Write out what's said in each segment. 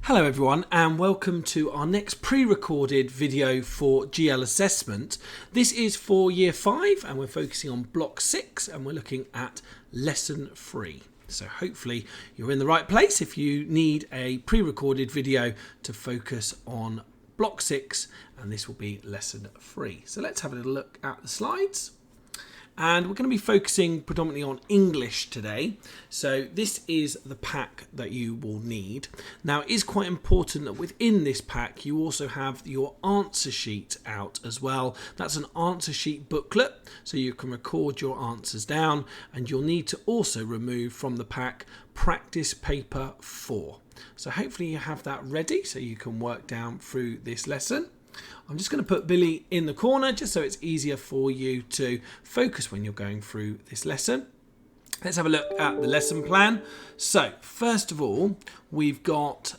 Hello everyone and welcome to our next pre-recorded video for GL assessment. This is for year 5 and we're focusing on block 6 and we're looking at lesson 3. So hopefully you're in the right place if you need a pre-recorded video to focus on block 6, and this will be lesson 3. So let's have a little look at the slides. And we're going to be focusing predominantly on English today. So this is the pack that you will need. Now it is quite important that within this pack you also have your answer sheet out as well. That's an answer sheet booklet, so you can record your answers down, and you'll need to also remove from the pack practice paper 4. So hopefully you have that ready so you can work down through this lesson. I'm just going to put Billy in the corner just so it's easier for you to focus when you're going through this lesson. Let's have a look at the lesson plan. So first of all, we've got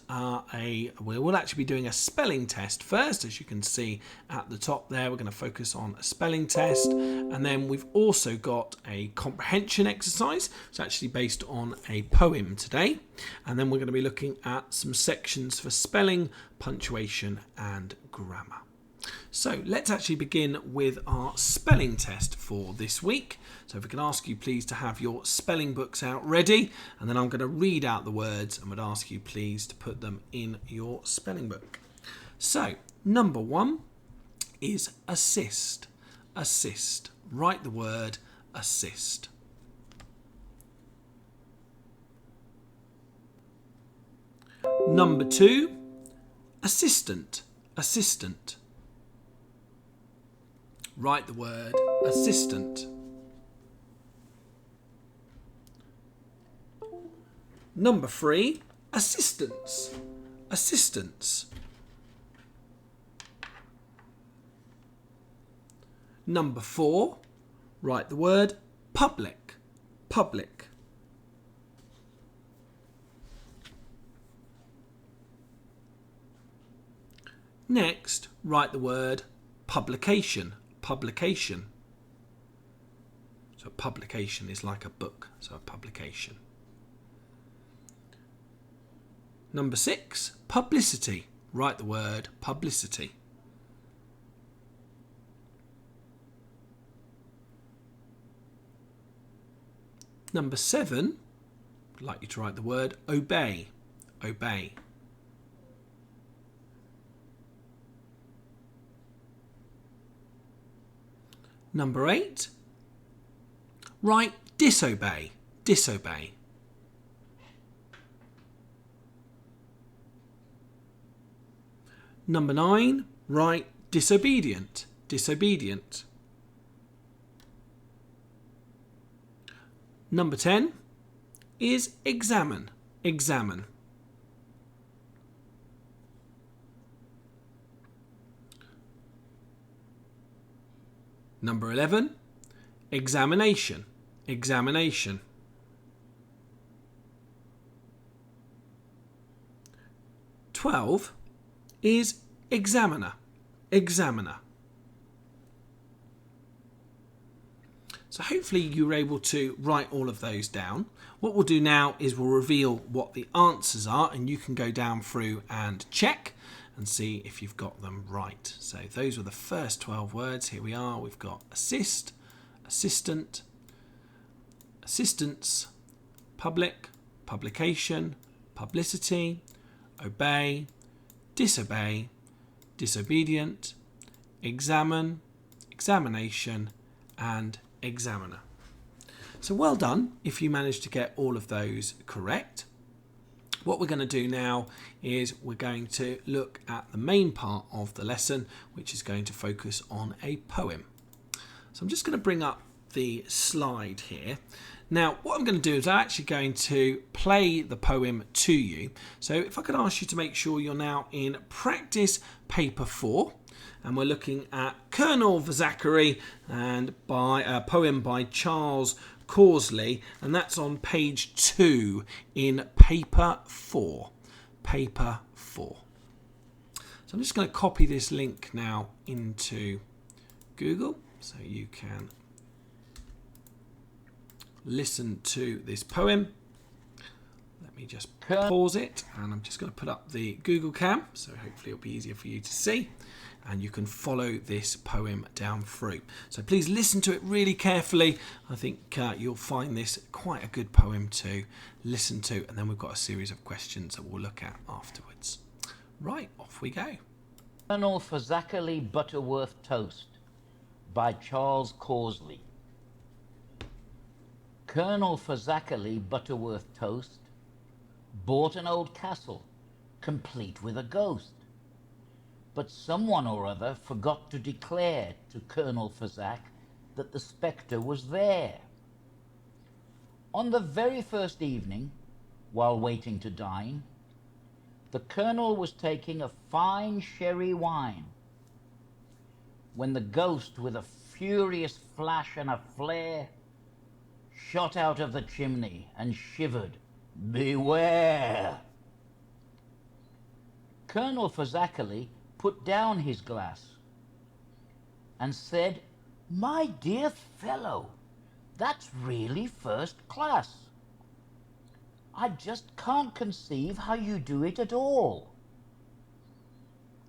we'll actually be doing a spelling test first. As you can see at the top there, we're going to focus on a spelling test, and then we've also got a comprehension exercise. It's actually based on a poem today, and then we're going to be looking at some sections for spelling, punctuation and grammar. So let's actually begin with our spelling test for this week. So if we can ask you please to have your spelling books out ready, and then I'm going to read out the words and would ask you please to put them in your spelling book. So number 1 is assist. Assist. Write the word assist. Number 2, assistant. Assistant. Write the word assistant. Number 3, assistance. Assistance. Number 4, write the word public. Public. Next, write the word publication. Publication. So publication is like a book, so a publication. Number 6, publicity. Write the word publicity. Number 7, I'd like you to write the word obey. Obey. Number 8, write disobey. Disobey. Number 9, write disobedient. Disobedient. Number 10 is examine. Examine. Number 11, examination. Examination. "12 is examiner. Examiner. So hopefully you were able to write all of those down. What we'll do now is we'll reveal what the answers are, and you can go down through and check and see if you've got them right. So those were the first 12 words. Here we are. We've got assist, assistant, assistance, public, publication, publicity, obey, disobey, disobedient, examine, examination, and examiner. So well done if you managed to get all of those correct. What we're going to do now is we're going to look at the main part of the lesson, which is going to focus on a poem. So I'm just going to bring up the slide here. Now what I'm going to do is I'm actually going to play the poem to you. So if I could ask you to make sure you're now in practice paper 4, and we're looking at Colonel Zachary and by a poem by Charles Causley, and that's on page 2 in paper 4. Paper 4. So I'm just going to copy this link now into Google so you can listen to this poem. Let me just pause it, and I'm just going to put up the Google Cam, so hopefully it'll be easier for you to see, and you can follow this poem down through. So please listen to it really carefully. I think you'll find this quite a good poem to listen to, and then we've got a series of questions that we'll look at afterwards. Right, off we go. Colonel for Zachary Butterworth Toast by Charles Causley. Colonel for Zachary Butterworth Toast bought an old castle, complete with a ghost. But someone or other forgot to declare to Colonel Fazak that the spectre was there. On the very first evening, while waiting to dine, the Colonel was taking a fine sherry wine, when the ghost, with a furious flash and a flare, shot out of the chimney and shivered, "Beware!" Colonel Fazakali put down his glass and said, "My dear fellow, that's really first class. I just can't conceive how you do it at all.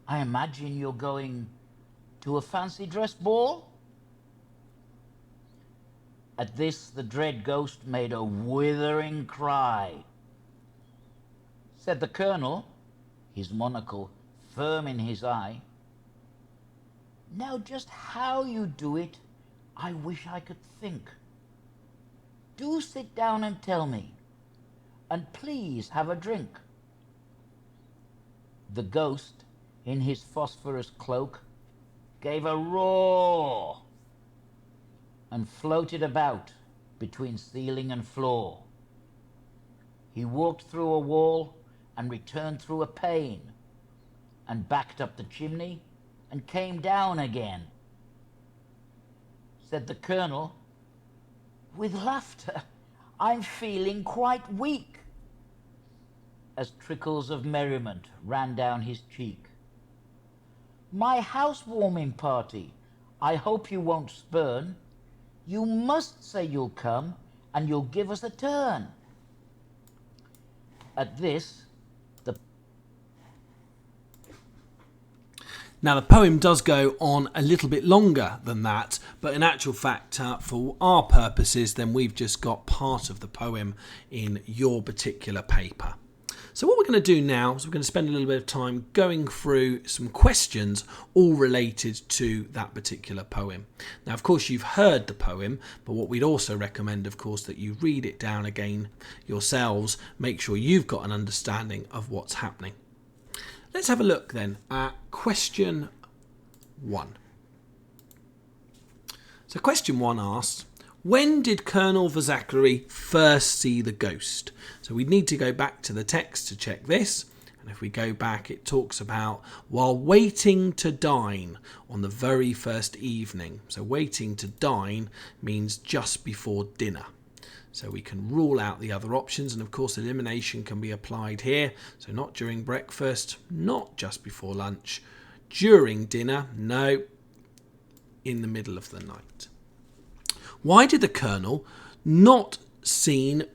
I imagine you're going to a fancy dress ball?" At this, the dread ghost made a withering cry. Said the Colonel, his monocle firm in his eye, "Now just how you do it, I wish I could think. Do sit down and tell me, and please have a drink." The ghost, in his phosphorus cloak, gave a roar and floated about between ceiling and floor. He walked through a wall and returned through a pane, and backed up the chimney and came down again. Said the Colonel, "With laughter I'm feeling quite weak," as trickles of merriment ran down his cheek. "My housewarming party, I hope you won't spurn. You must say you'll come, and you'll give us a turn." At this, Now the poem does go on a little bit longer than that, but in actual fact, for our purposes, then we've just got part of the poem in your particular paper. So what we're going to do now is we're going to spend a little bit of time going through some questions all related to that particular poem. Now, of course, you've heard the poem, but what we'd also recommend, of course, that you read it down again yourselves. Make sure you've got an understanding of what's happening. Let's have a look then at question 1. So question 1 asks, when did Colonel Vazakary first see the ghost? So we need to go back to the text to check this. And if we go back, it talks about while waiting to dine on the very first evening. So waiting to dine means just before dinner. So we can rule out the other options, and of course elimination can be applied here. So not during breakfast, not just before lunch, during dinner, no, in the middle of the night. Why had the Colonel not seen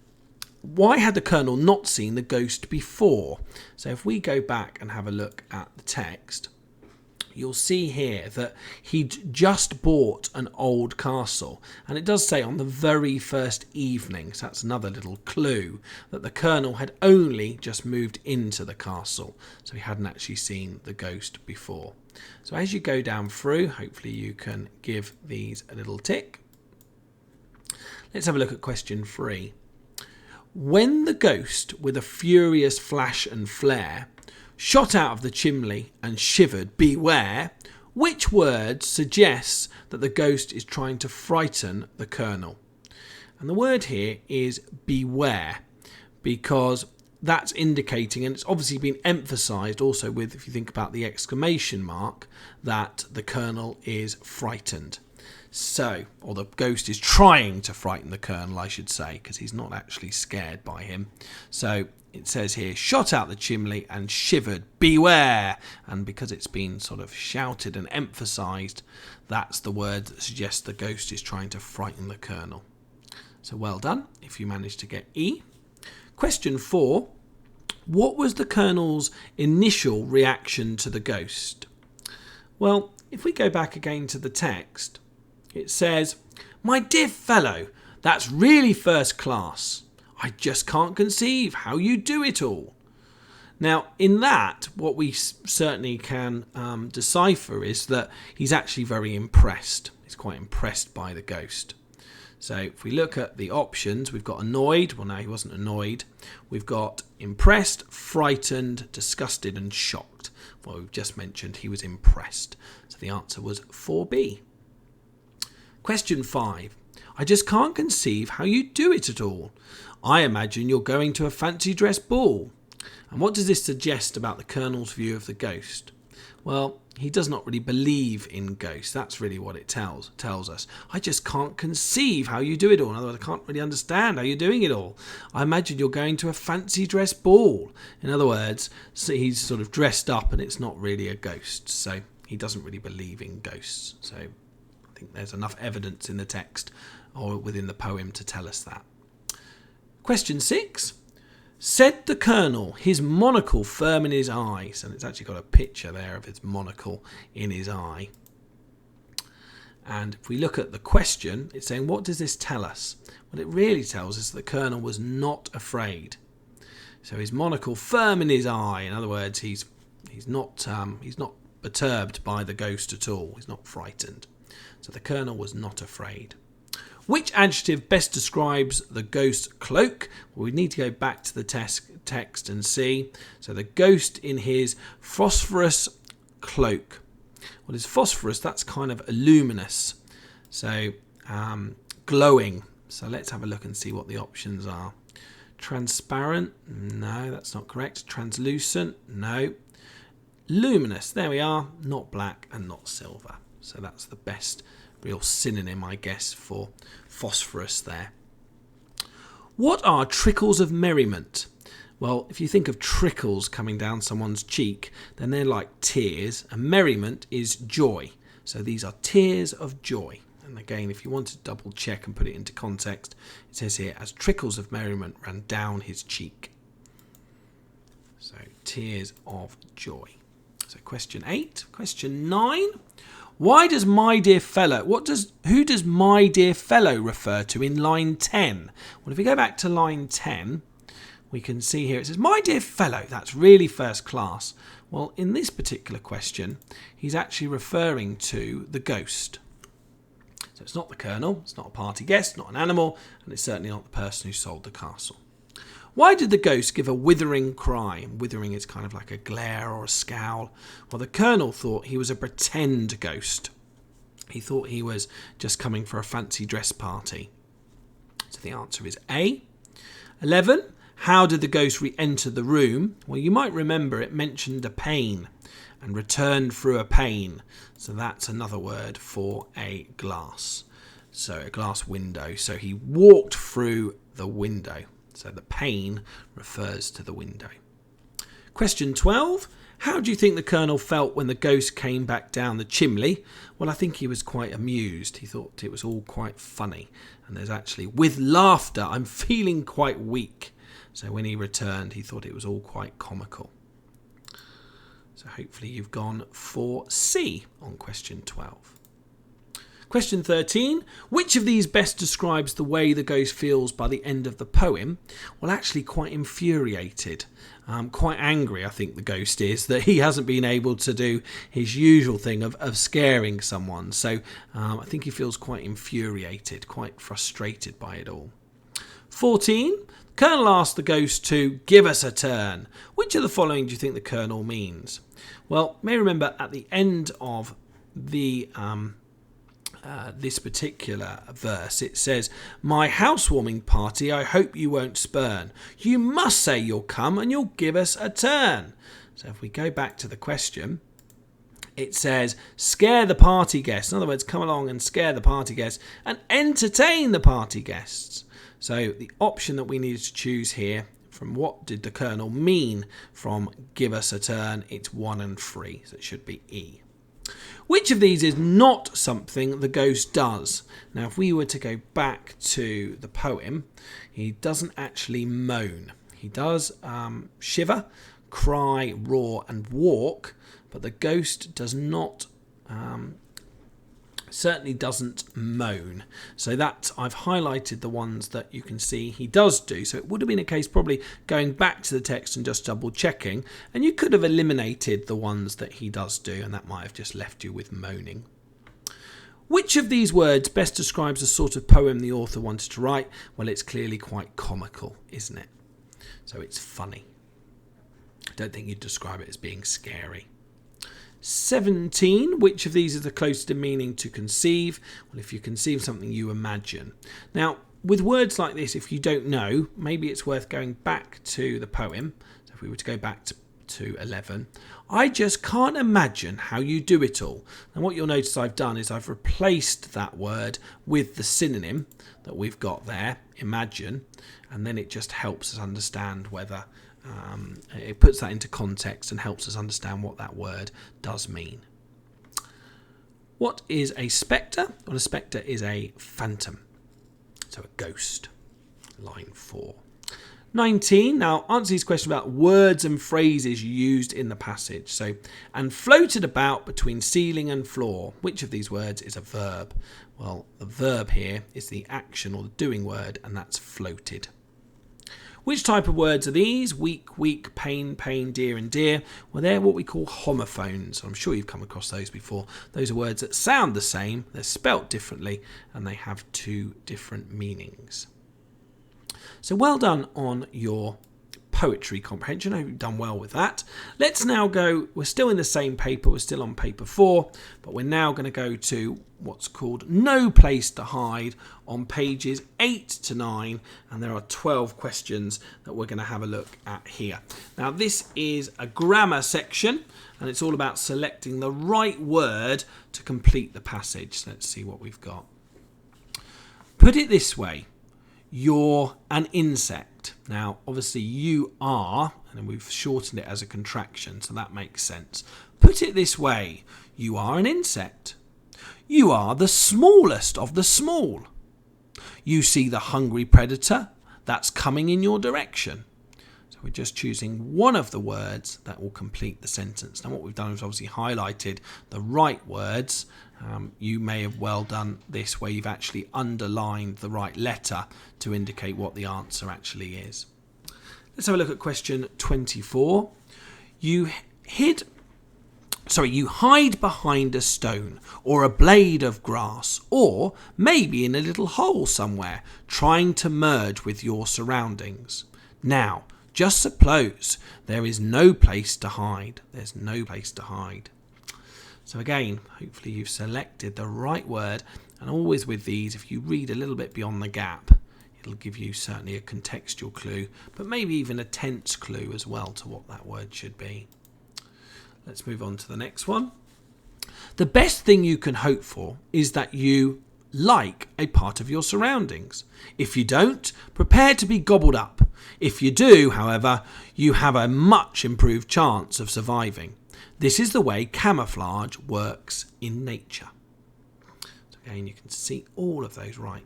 the ghost before? So if we go back and have a look at the text, you'll see here that he'd just bought an old castle, and it does say on the very first evening, so that's another little clue that the Colonel had only just moved into the castle, so he hadn't actually seen the ghost before. So as you go down through, hopefully you can give these a little tick. Let's have a look at question 3. When the ghost, with a furious flash and flare, shot out of the chimney and shivered, beware, which word suggests that the ghost is trying to frighten the Colonel? And the word here is beware, because that's indicating, and it's obviously been emphasised also with, if you think about the exclamation mark, that the Colonel is frightened. So, or the ghost is trying to frighten the Colonel, I should say, because he's not actually scared by him. So it says here, shot out the chimney and shivered, beware. And because it's been sort of shouted and emphasised, that's the word that suggests the ghost is trying to frighten the Colonel. So well done if you managed to get E. Question 4. What was the Colonel's initial reaction to the ghost? Well, if we go back again to the text, it says, "My dear fellow, that's really first class. I just can't conceive how you do it all." Now, in that, what we certainly can decipher is that he's actually very impressed. He's quite impressed by the ghost. So if we look at the options, we've got annoyed. Well, no, he wasn't annoyed. We've got impressed, frightened, disgusted and shocked. Well, we've just mentioned he was impressed. So the answer was 4B. Question 5. I just can't conceive how you do it at all. I imagine you're going to a fancy dress ball. And what does this suggest about the Colonel's view of the ghost? Well, he does not really believe in ghosts. That's really what it tells us. I just can't conceive how you do it all. In other words, I can't really understand how you're doing it all. I imagine you're going to a fancy dress ball. In other words, so he's sort of dressed up and it's not really a ghost. So he doesn't really believe in ghosts. So I think there's enough evidence in the text or within the poem to tell us that. Question 6. Said the Colonel, his monocle firm in his eye. So it's actually got a picture there of his monocle in his eye. And if we look at the question, it's saying, what does this tell us? Well, it really tells us that the Colonel was not afraid. So his monocle firm in his eye. In other words, he's not perturbed by the ghost at all. He's not frightened. So the Colonel was not afraid. Which adjective best describes the ghost's cloak? Well, we need to go back to the text and see. So the ghost in his phosphorus cloak. Well, his phosphorus, that's kind of luminous. So glowing. So let's have a look and see what the options are. Transparent? No, that's not correct. Translucent? No. Luminous. There we are. Not black and not silver. So that's the best real synonym, I guess, for phosphorus there. What are trickles of merriment? Well, if you think of trickles coming down someone's cheek, then they're like tears, and merriment is joy. So these are tears of joy. And again, if you want to double check and put it into context, it says here, as trickles of merriment ran down his cheek. So tears of joy. So question 8. Question 9. Why does my dear fellow, who does my dear fellow refer to in line 10? Well, if we go back to line 10, we can see here it says, my dear fellow, that's really first class. Well, in this particular question, he's actually referring to the ghost. So it's not the Colonel, it's not a party guest, not an animal, and it's certainly not the person who sold the castle. Why did the ghost give a withering cry? Withering is kind of like a glare or a scowl. Well, the Colonel thought he was a pretend ghost. He thought he was just coming for a fancy dress party. So the answer is A. 11. How did the ghost re-enter the room? Well, you might remember it mentioned a pane and returned through a pane. So that's another word for a glass. So a glass window. So he walked through the window. So the pane refers to the window. Question 12. How do you think the Colonel felt when the ghost came back down the chimney? Well, I think he was quite amused. He thought it was all quite funny. And there's actually, with laughter, I'm feeling quite weak. So when he returned, he thought it was all quite comical. So hopefully you've gone for C on question 12. Question 13. Which of these best describes the way the ghost feels by the end of the poem? Well, actually quite infuriated. Quite angry, I think the ghost is, that he hasn't been able to do his usual thing of scaring someone. So I think he feels quite infuriated, quite frustrated by it all. 14. Colonel asked the ghost to give us a turn. Which of the following do you think the Colonel means? Well, you may remember at the end of the this particular verse, it says, my housewarming party I hope you won't spurn. You must say you'll come and you'll give us a turn. So if we go back to the question, it says, scare the party guests. In other words, come along and scare the party guests and entertain the party guests. So the option that we needed to choose here, from what did the Colonel mean from give us a turn, it's 1 and 3. So it should be E. Which of these is not something the ghost does? Now, if we were to go back to the poem, he doesn't actually moan. he does shiver, cry, roar and walk, but the ghost does not, certainly doesn't moan. So that I've highlighted the ones that you can see he does do. So it would have been a case probably going back to the text and just double checking, and you could have eliminated the ones that he does do, and that might have just left you with moaning. Which of these words best describes the sort of poem the author wanted to write? Well, it's clearly quite comical, isn't it? So it's funny. I don't think you'd describe it as being scary. 17. Which of these is the closest in meaning to conceive? Well, if you conceive something, you imagine. Now, with words like this, if you don't know, maybe it's worth going back to the poem. So if we were to go back to 11, I just can't imagine how you do it all. And what you'll notice I've done is I've replaced that word with the synonym that we've got there, imagine, and then it just helps us understand whether it puts that into context and helps us understand what that word does mean. What is a spectre? Well, a spectre is a phantom, so a ghost. Line 4. 19. Now, answer these questions about words and phrases used in the passage. So, and floated about between ceiling and floor. Which of these words is a verb? Well, the verb here is the action or the doing word, and that's floated. Which type of words are these? Weak, weak, pain, pain, dear and dear. Well, they're what we call homophones. I'm sure you've come across those before. Those are words that sound the same, they're spelt differently, and they have two different meanings. So well done on your poetry comprehension. I hope you've done well with that. Let's now go, we're still in the same paper, we're still on paper 4, but we're now going to go to what's called No Place to Hide on pages 8 to 9, and there are 12 questions that we're going to have a look at here. Now this is a grammar section, and it's all about selecting the right word to complete the passage. So let's see what we've got. Put it this way. You're an insect. Now, obviously you are, and we've shortened it as a contraction, so that makes sense. Put it this way. You are an insect. You are the smallest of the small. You see the hungry predator that's coming in your direction. So we're just choosing one of the words that will complete the sentence. Now what we've done is obviously highlighted the right words. You may have well done this where you've actually underlined the right letter to indicate what the answer actually is. Let's have a look at question 24. You hide behind a stone or a blade of grass, or maybe in a little hole somewhere, trying to merge with your surroundings. Now, just suppose there is no place to hide. There's no place to hide. So again, hopefully you've selected the right word, and always with these, if you read a little bit beyond the gap, it'll give you certainly a contextual clue, but maybe even a tense clue as well to what that word should be. Let's move on to the next one. The best thing you can hope for is that you like a part of your surroundings. If you don't, prepare to be gobbled up. If you do, however, you have a much improved chance of surviving. This is the way camouflage works in nature. So again, you can see all of those right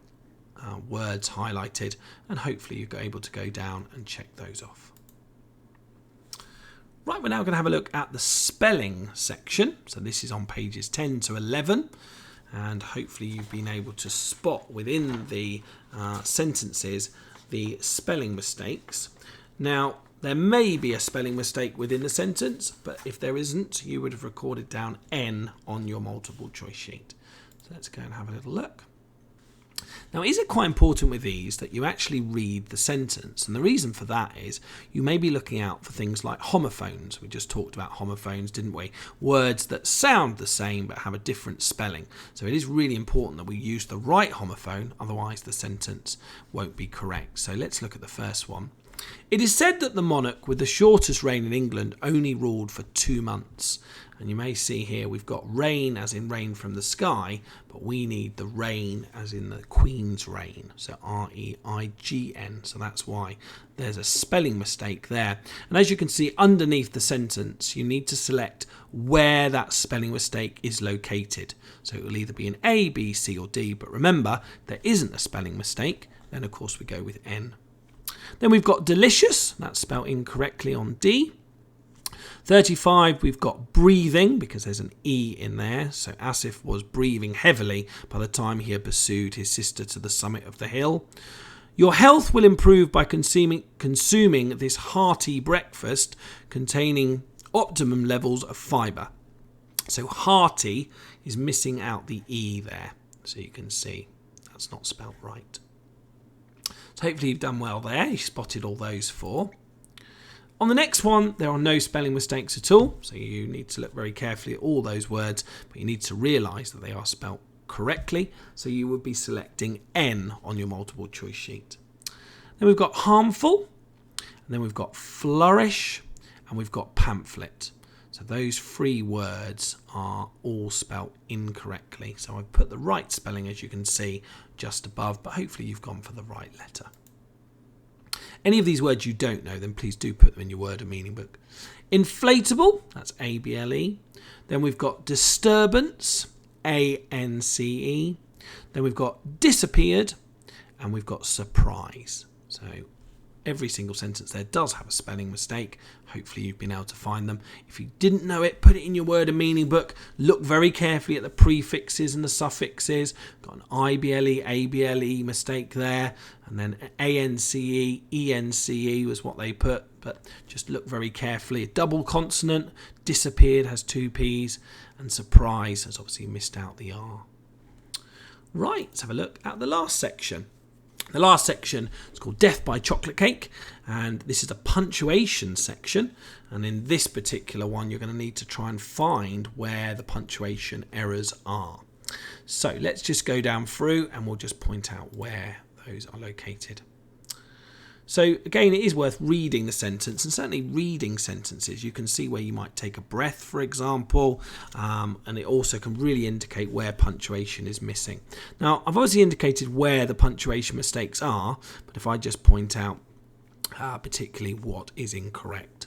words highlighted, and hopefully you're able to go down and check those off. Right, we're now going to have a look at the spelling section. So this is on pages 10 to 11, and hopefully you've been able to spot within the sentences the spelling mistakes. Now, there may be a spelling mistake within the sentence, but if there isn't, you would have recorded down N on your multiple choice sheet. So let's go and have a little look. Now, is it quite important with these that you actually read the sentence? And the reason for that is you may be looking out for things like homophones. We just talked about homophones, didn't we? Words that sound the same but have a different spelling. So it is really important that we use the right homophone, otherwise the sentence won't be correct. So let's look at the first one. It is said that the monarch with the shortest reign in England only ruled for 2 months. And you may see here we've got rain as in rain from the sky, but we need the reign as in the Queen's reign, so R-E-I-G-N. So that's why there's a spelling mistake there. And as you can see underneath the sentence, you need to select where that spelling mistake is located. So it will either be in A, B, C or D, but remember, there isn't a spelling mistake, then of course we go with N. Then we've got delicious, that's spelled incorrectly on D. 35, we've got breathing, because there's an E in there. So Asif was breathing heavily by the time he had pursued his sister to the summit of the hill. Your health will improve by consuming this hearty breakfast containing optimum levels of fibre. So hearty is missing out the E there. So you can see that's not spelt right. So hopefully you've done well there. You spotted all those 4. On the next one, there are no spelling mistakes at all. So you need to look very carefully at all those words, but you need to realise that they are spelt correctly. So you would be selecting N on your multiple choice sheet. Then we've got harmful, and then we've got flourish, and we've got pamphlet. So those 3 words are all spelt incorrectly. So I've put the right spelling, as you can see, just above, but hopefully you've gone for the right letter. Any of these words you don't know, then please do put them in your word and meaning book. Inflatable, that's A-B-L-E. Then we've got disturbance, A-N-C-E. Then we've got disappeared, and we've got surprise. So every single sentence there does have a spelling mistake. Hopefully you've been able to find them. If you didn't know it, put it in your word and meaning book. Look very carefully at the prefixes and the suffixes. Got an I-B-L-E, A-B-L-E mistake there. And then A-N-C-E, E-N-C-E was what they put. But just look very carefully. A double consonant, disappeared has 2 P's. And surprise has obviously missed out the R. Right, let's have a look at the last section. The last section is called Death by Chocolate Cake, and this is a punctuation section, and in this particular one you're going to need to try and find where the punctuation errors are. So let's just go down through and we'll just point out where those are located. So again, it is worth reading the sentence, and certainly reading sentences you can see where you might take a breath, for example, and it also can really indicate where punctuation is missing. Now I've obviously indicated where the punctuation mistakes are, but if I just point out particularly what is incorrect.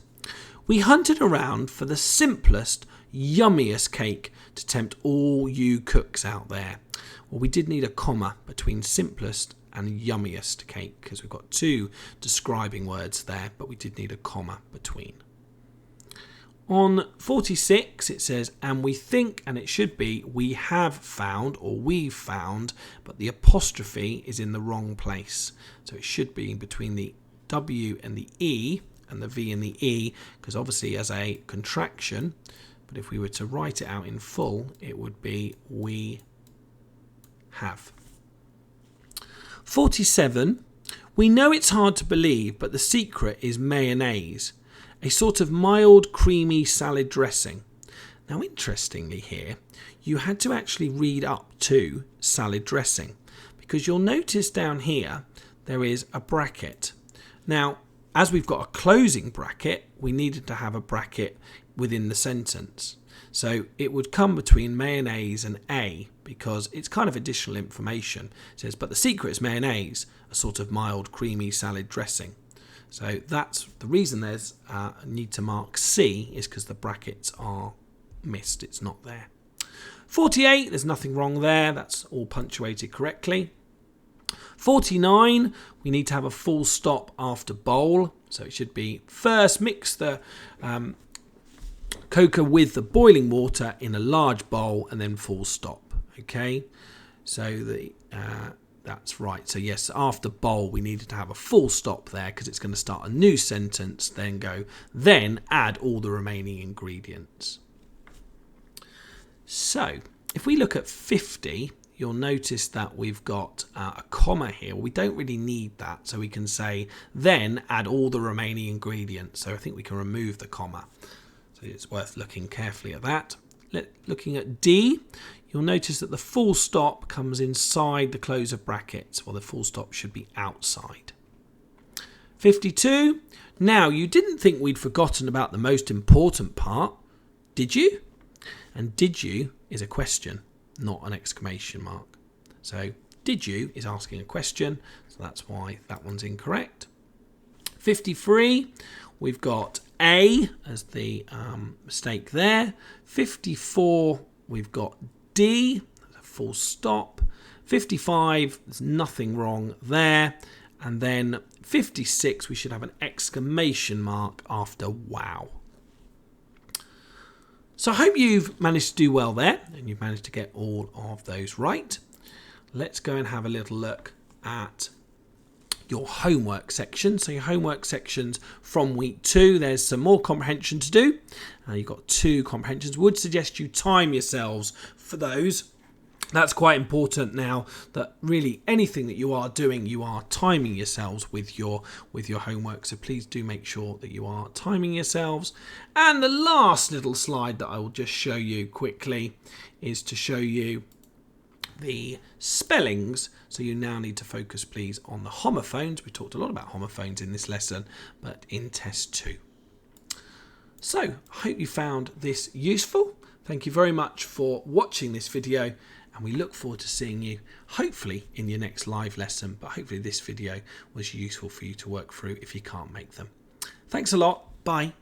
We hunted around for the simplest, yummiest cake to tempt all you cooks out there. Well, we did need a comma between simplest and yummiest cake, because we've got 2 describing words there, but we did need a comma between. On 46 it says, and we think, and it should be, we have found or we've found, but the apostrophe is in the wrong place. So it should be between the W and the E and the V and the E, because obviously as a contraction, but if we were to write it out in full, it would be we have. 47. We know it's hard to believe, but the secret is mayonnaise, a sort of mild creamy salad dressing. Now interestingly here, you had to actually read up to salad dressing, because you'll notice down here there is a bracket. Now as we've got a closing bracket, we needed to have a bracket within the sentence. So it would come between mayonnaise and A, because it's kind of additional information. It says, but the secret is mayonnaise, a sort of mild creamy salad dressing. So that's the reason there's a need to mark C, is because the brackets are missed. It's not there. 48, there's nothing wrong there. That's all punctuated correctly. 49, we need to have a full stop after bowl. So it should be first mix the cocoa with the boiling water in a large bowl and then full stop. Okay, so that's right. So yes, after bowl we needed to have a full stop there, because it's going to start a new sentence, then add all the remaining ingredients. So if we look at 50, you'll notice that we've got a comma here. We don't really need that, so we can say then add all the remaining ingredients. So I think we can remove the comma. So it's worth looking carefully at that. Looking at D, you'll notice that the full stop comes inside the close of brackets, while the full stop should be outside. 52. Now, you didn't think we'd forgotten about the most important part, did you? And did you is a question, not an exclamation mark. So did you is asking a question, so that's why that one's incorrect. 53, we've got A as the mistake there. 54, we've got D, a full stop. 55, there's nothing wrong there. And then 56, we should have an exclamation mark after wow. So I hope you've managed to do well there and you've managed to get all of those right. Let's go and have a little look at your homework section. So your homework sections from week 2, there's some more comprehension to do. You've got 2 comprehensions. Would suggest you time yourselves for those. That's quite important now, that really anything that you are doing, you are timing yourselves with your homework. So please do make sure that you are timing yourselves. And the last little slide that I will just show you quickly is to show you the spellings. So you now need to focus please on the homophones. We talked a lot about homophones in this lesson, but in test 2. So I hope you found this useful. Thank you very much for watching this video, and we look forward to seeing you hopefully in your next live lesson, but hopefully this video was useful for you to work through if you can't make them. Thanks a lot. Bye.